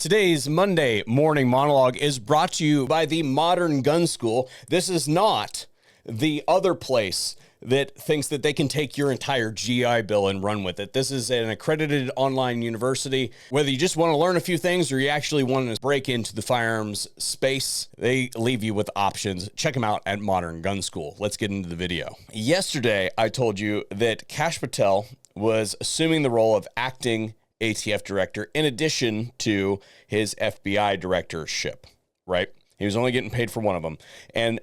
Today's Monday morning monologue is brought to you by the Modern Gun School. This is not the other place that thinks that they can take your entire GI Bill and run with it. This is an accredited online university. Whether you just want to learn a few things or you actually want to break into the firearms space, they leave you with options. Check them out at Modern Gun School. Let's get into the video. Yesterday, I told you that Kash Patel was assuming the role of acting ATF director in addition to his FBI directorship, right? He was only getting paid for one of them. And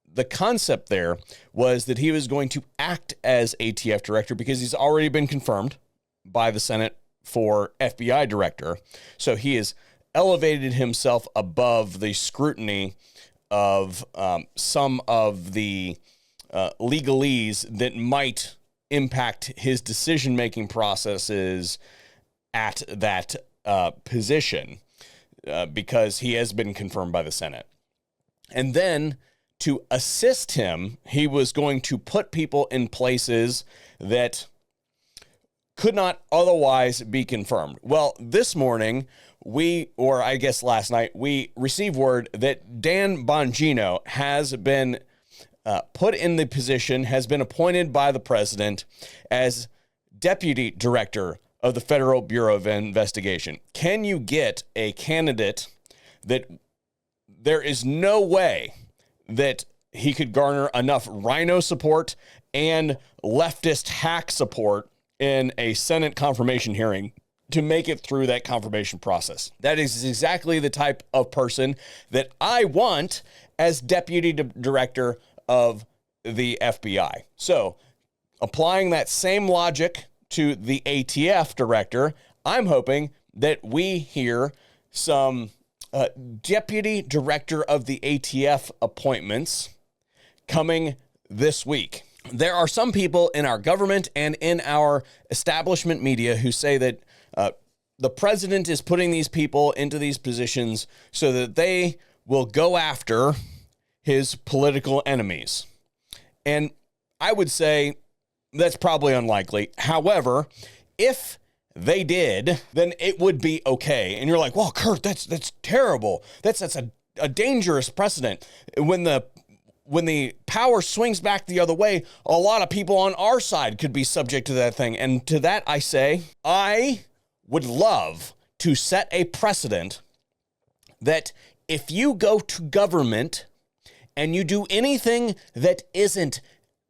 the concept there was that he was going to act as ATF director because he's already been confirmed by the Senate for FBI director. So he has elevated himself above the scrutiny of some of the legalese that might impact his decision-making processes at that position because he has been confirmed by the Senate. And then to assist him, he was going to put people in places that could not otherwise be confirmed. Well, this morning, last night, we received word that Dan Bongino has been put in the position, has been appointed by the president as deputy director of the Federal Bureau of Investigation. Can you get a candidate that there is no way that he could garner enough rhino support and leftist hack support in a Senate confirmation hearing to make it through that confirmation process? That is exactly the type of person that I want as deputy director of the FBI. So, applying that same logic to the ATF director, I'm hoping that we hear some deputy director of the ATF appointments coming this week. There are some people in our government and in our establishment media who say that the president is putting these people into these positions so that they will go after his political enemies. And I would say that's probably unlikely. However, if they did, then it would be okay. And you're like, well, Kurt, that's terrible. That's a dangerous precedent. When the power swings back the other way, a lot of people on our side could be subject to that thing. And to that, I say, I would love to set a precedent that if you go to government and you do anything that isn't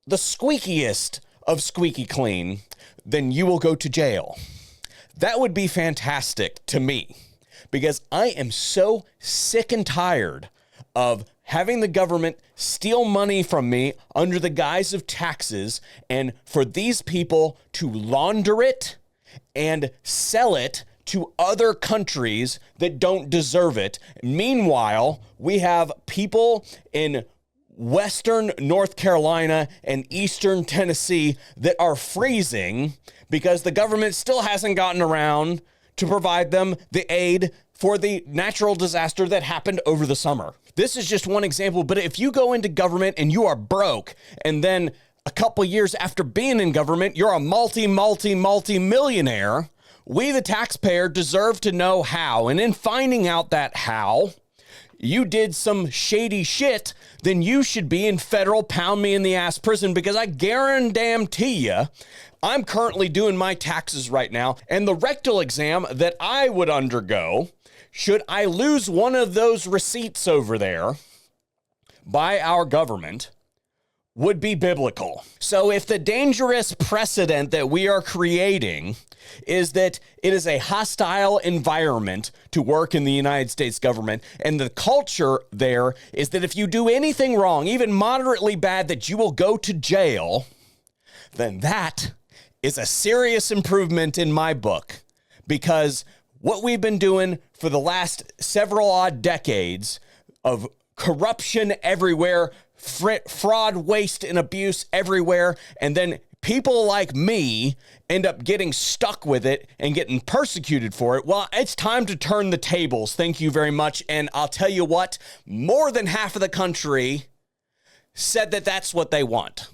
the squeakiest of squeaky clean, then you will go to jail. That would be fantastic to me because I am so sick and tired of having the government steal money from me under the guise of taxes and for these people to launder it and sell it to other countries that don't deserve it. Meanwhile, we have people in Western North Carolina and Eastern Tennessee that are freezing because the government still hasn't gotten around to provide them the aid for the natural disaster that happened over the summer. This is just one example, but if you go into government and you are broke, and then a couple years after being in government, you're a multi-millionaire, we, the taxpayer, deserve to know how. And in finding out that how you did some shady shit, then you should be in federal pound me in the ass prison because I guarantee you, I'm currently doing my taxes right now, and the rectal exam that I would undergo, should I lose one of those receipts over there by our government, would be biblical. So if the dangerous precedent that we are creating is that it is a hostile environment to work in the United States government, and the culture there is that if you do anything wrong, even moderately bad, that you will go to jail, then that is a serious improvement in my book, because what we've been doing for the last several odd decades of corruption everywhere, fraud, waste, and abuse everywhere, and then people like me end up getting stuck with it and getting persecuted for it. Well, it's time to turn the tables. Thank you very much. And I'll tell you what, more than half of the country said that that's what they want.